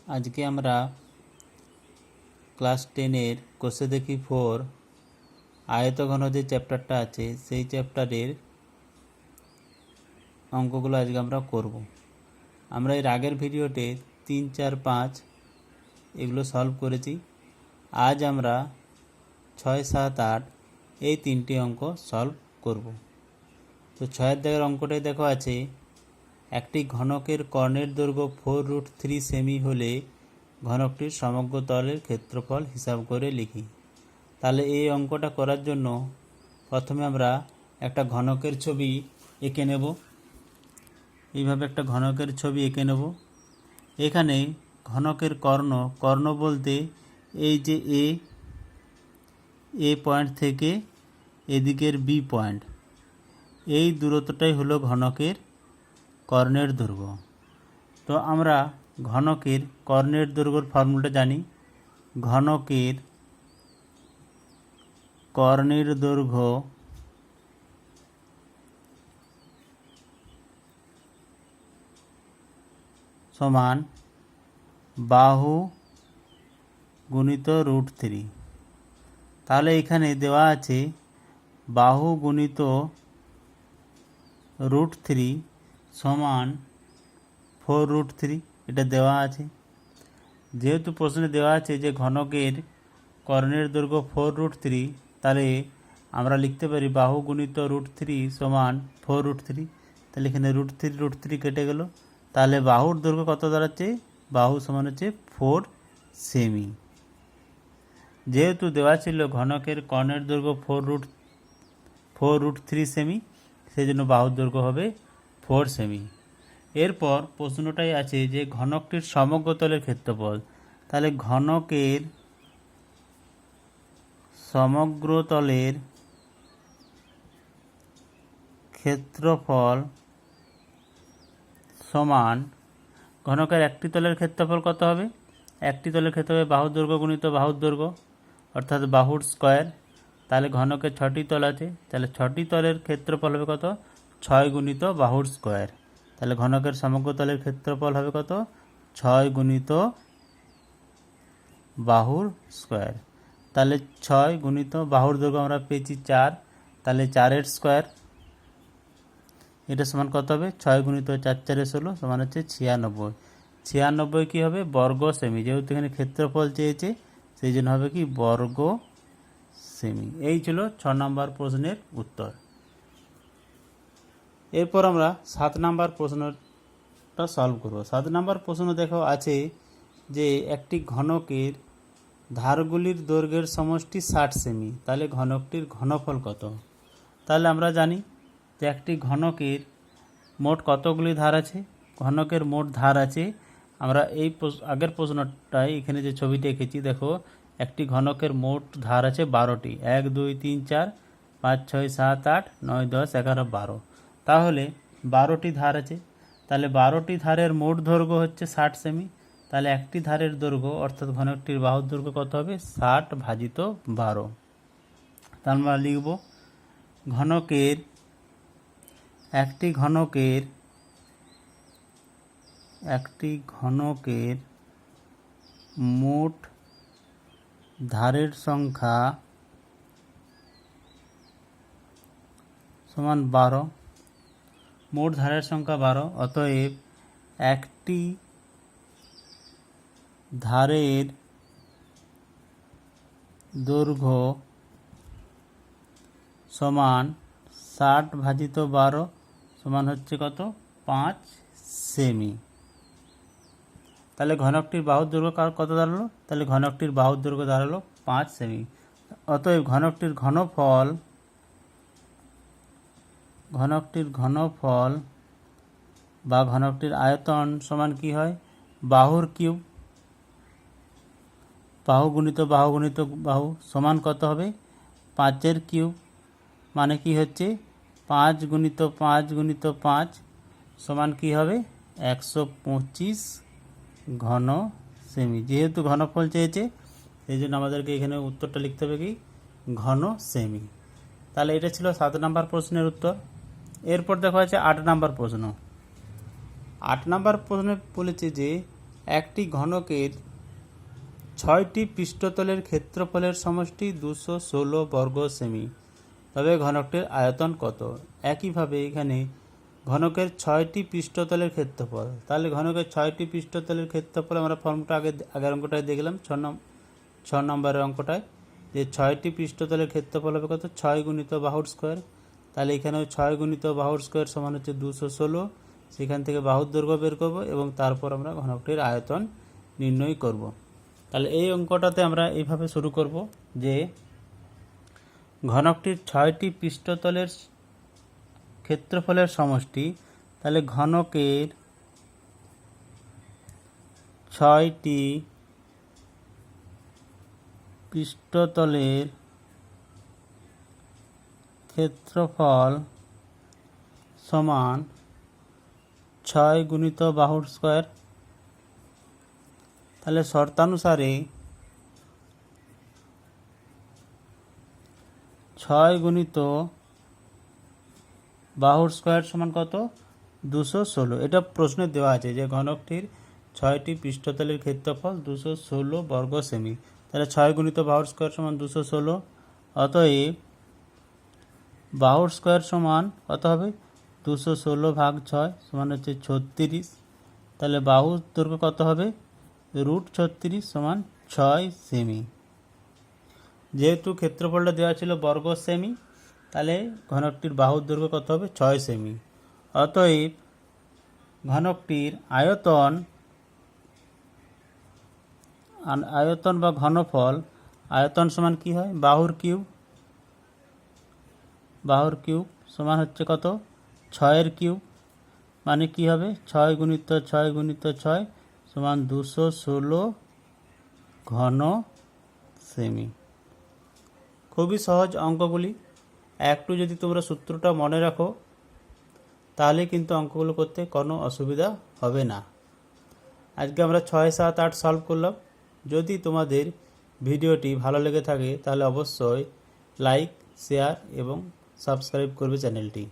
আজকে আমরা ক্লাস 10-এর কোষে দেখি 4 আয়তঘন যে চ্যাপ্টারটা আছে সেই চ্যাপ্টারের অঙ্কগুলো আজকে আমরা করব। আমরা এর আগের ভিডিওতে 3, 4, 5 এগুলো সলভ করেছি। আজ আমরা 6, 7, 8 এই তিনটি অঙ্ক সলভ করব। তো 6-এর দাগের অঙ্কটাই দেখো আছে, একটি ঘনকের কর্ণের দৈর্ঘ্য 4√3 সেমি হলে ঘনকটির সমগ্র তলের ক্ষেত্রফল হিসাব করে লিখি। তাহলে এই অঙ্কটা করার জন্য প্রথমে আমরা একটা ঘনকের ছবি এঁকে নেব। এইভাবে একটা ঘনকের ছবি এঁকে নেব। এখানে ঘনকের কর্ণ বলতে এই যে এ পয়েন্ট থেকে এদিকের বি পয়েন্ট, এই দূরত্বটাই হলো ঘনকের কর্ণের দৈর্ঘ্য। তো আমরা ঘনকের কর্ণের দৈর্ঘ্যর ফর্মুলাটা জানি। ঘনকের কর্ণের দৈর্ঘ্য সমান বাহু গুণিত √3। তাহলে এখানে দেওয়া আছে বাহু গুণিত √3 সমান 4√3, এটা দেওয়া আছে। যেহেতু প্রশ্নে দেওয়া আছে যে ঘনকের কর্ণের দৈর্ঘ্য 4√3, তাহলে আমরা লিখতে পারি বাহু গুণিত √3 সমান 4√3। তাহলে এখানে √3 কেটে গেল। তাহলে বাহুর দৈর্ঘ্য কত দাঁড়াচ্ছে? বাহু সমান হচ্ছে 4 সেমি। যেহেতু দেওয়া ছিল ঘনকের কর্ণের দৈর্ঘ্য 4√3 সেমি, সেই জন্য বাহুর দৈর্ঘ্য হবে 4 সেমি। এরপর প্রশ্নটাই আছে যে ঘনকটির সমগ্র তলের ক্ষেত্রফল। তাহলে ঘনকের সমগ্র তলের ক্ষেত্রফল সমান ঘনকের একটি তলের ক্ষেত্রফল কত হবে? একটি তলের ক্ষেত্র হবে বাহুর দৈর্ঘ্য গুণিত বাহুর দৈর্ঘ্য, অর্থাৎ বাহুর স্কোয়ার। তাহলে ঘনকের 6টি তল আছে, তাহলে 6টি তলের ক্ষেত্রফল হবে কত? 6 গুণিত বাহুর স্কোয়ার। তাহলে ঘনকের সমগ্র তলের ক্ষেত্রফল হবে কত? 6 গুণিত বাহুর স্কোয়ার। তাহলে 6 গুণিত বাহুর দৈর্ঘ্য আমরা পেয়েছি 4, তাহলে 4-এর স্কোয়ার, এটা সমান কত হবে? 6 গুণিত 4, 4 16 সমান হচ্ছে 96। 96 কী হবে? বর্গ সেমি। যেহেতু এখানে ক্ষেত্রফল চেয়েছে, সেই জন্য হবে কি? বর্গ সেমি। এই ছিল 6 নম্বর প্রশ্নের উত্তর। এরপর আমরা 7 নম্বর প্রশ্নটা সলভ করব। 7 নম্বর প্রশ্ন দেখো আছে যে একটি ঘনকের ধারগুলির দৈর্ঘ্যের সমষ্টি 60 সেমি, তাহলে ঘনকটির ঘনফল কত? তাহলে আমরা জানি যে একটি ঘনকের মোট কতগুলি ধার আছে? ঘনকের মোট ধার আছে, আমরা এই আগের প্রশ্নটাই এখানে যে ছবিটা এঁকেছি দেখো, একটি ঘনকের মোট ধার আছে 12টি। 1, 2, 3, 4, 5, 6, 7, 8, 9, 10, 11, 12। তাহলে 12টি ধার আছে। তাহলে 12টি ধারের মোট দৈর্ঘ্য হচ্ছে 60 সেমি। তাহলে একটি ধারের দৈর্ঘ্য অর্থাৎ ঘনকটির বাহুর দৈর্ঘ্য কত হবে? 60 ভাজিত 12। তাহলে আমরা লিখব একটি ঘনকের মোট ধারের সংখ্যা সমান 12। মোট ধারের সংখ্যা 12, অতএব একটি ধারের দৈর্ঘ্য সমান 60 ভাজিত 12 সমান হচ্ছে কত? 5 সেমি। তাহলে ঘনকটির বাহুর দৈর্ঘ্য কত দাঁড়ালো? তাহলে ঘনকটির বাহুর দৈর্ঘ্য দাঁড়ালো 5 সেমি। অতএব ঘনকটির ঘনফল বা ঘনকটির আয়তন সমান কি হয়? বাহুর কিউব। বাহু গুণিত বাহু গুণিত বাহু সমান কত হবে? 5-এর কিউব, মানে কি হচ্ছে 5 গুণিত 5 গুণিত 5 সমান কি হবে? 125 ঘন সেমি। যেহেতু ঘনফল চেয়েছে, সেই জন্য আমাদেরকে এখানে উত্তরটা লিখতে হবে কি? ঘন সেমি। তাহলে এটা ছিল 7 নম্বর প্রশ্নের উত্তর। এরপর দেখা আছে 8 নম্বর প্রশ্ন। 8 নম্বর প্রশ্নে বলেছে যে একটি ঘনকের 6টি পৃষ্ঠতলের ক্ষেত্রফলের সমষ্টি 216 বর্গ সেমি, তবে ঘনকটির আয়তন কত? একইভাবে এখানে ঘনকের 6টি পৃষ্ঠতলের ক্ষেত্রফল, তাহলে ঘনকের 6টি পৃষ্ঠতলের ক্ষেত্রফল আমরা ফর্মটা আগের অঙ্কটায় দেখলাম 6 নম্বরের অঙ্কটায়, যে 6টি পৃষ্ঠতলের ক্ষেত্রফল হবে কত? 6 গুণিত বাহুর স্কোয়ার। তাহলে এখানেও 6 গুণিত বাহুর স্কোয়ার সমান হচ্ছে 216। সেখান থেকে বাহুর দৈর্ঘ্য বের করব এবং তারপর আমরা ঘনকটির আয়তন নির্ণয় করব। তাহলে এই অঙ্কটাতে আমরা এইভাবে শুরু করব যে ঘনকটির 6টি পৃষ্ঠতলের ক্ষেত্রফলের সমষ্টি, তাহলে ঘনকের 6টি পৃষ্ঠতলের ক্ষেত্রফল সমান 6 গুণিত বাহুর স্কোয়ার। তাহলে শর্তানুসারে 6 গুণিত বাহুর স্কোয়ার সমান কত? 216। এটা প্রশ্নে দেওয়া আছে যে ঘনকটির 6টি পৃষ্ঠতলের ক্ষেত্রফল 216 বর্গ সেমি। তাহলে 6 গুণিত বাহুর স্কোয়ার সমান 216। অতএব বাহুর স্কোয়ার সমান কত হবে? 216 ভাগ 6 সমান হচ্ছে 36। তাহলে বাহুর দৈর্ঘ্য কত হবে? √36 সমান 6 সেমি। যেহেতু ক্ষেত্রফলটা দেওয়া ছিল বর্গ সেমি, তাহলে ঘনকটির বাহুর দৈর্ঘ্য কত হবে? 6 সেমি। অতএব ঘনকটির আয়তন বা ঘনফল, আয়তন সমান কি হয়? বাহুর কিউব সমান হচ্ছে কত? 6 কিউব, মানে কি হবে? 6 গুণিত 6 গুণিত 6 সমান 216 ঘন সেমি। খুবই সহজ অঙ্কগুলি, একটু যদি তোমরা সূত্রটা মনে রাখো তাহলে কিন্তু অঙ্কগুলো করতে কোনো অসুবিধা হবে না। আজকে আমরা 6, 7, 8 সলভ করলাম। যদি তোমাদের ভিডিওটি ভালো লেগে থাকে তাহলে অবশ্যই লাইক, শেয়ার এবং সাবস্ক্রাইব করবে চ্যানেলটি।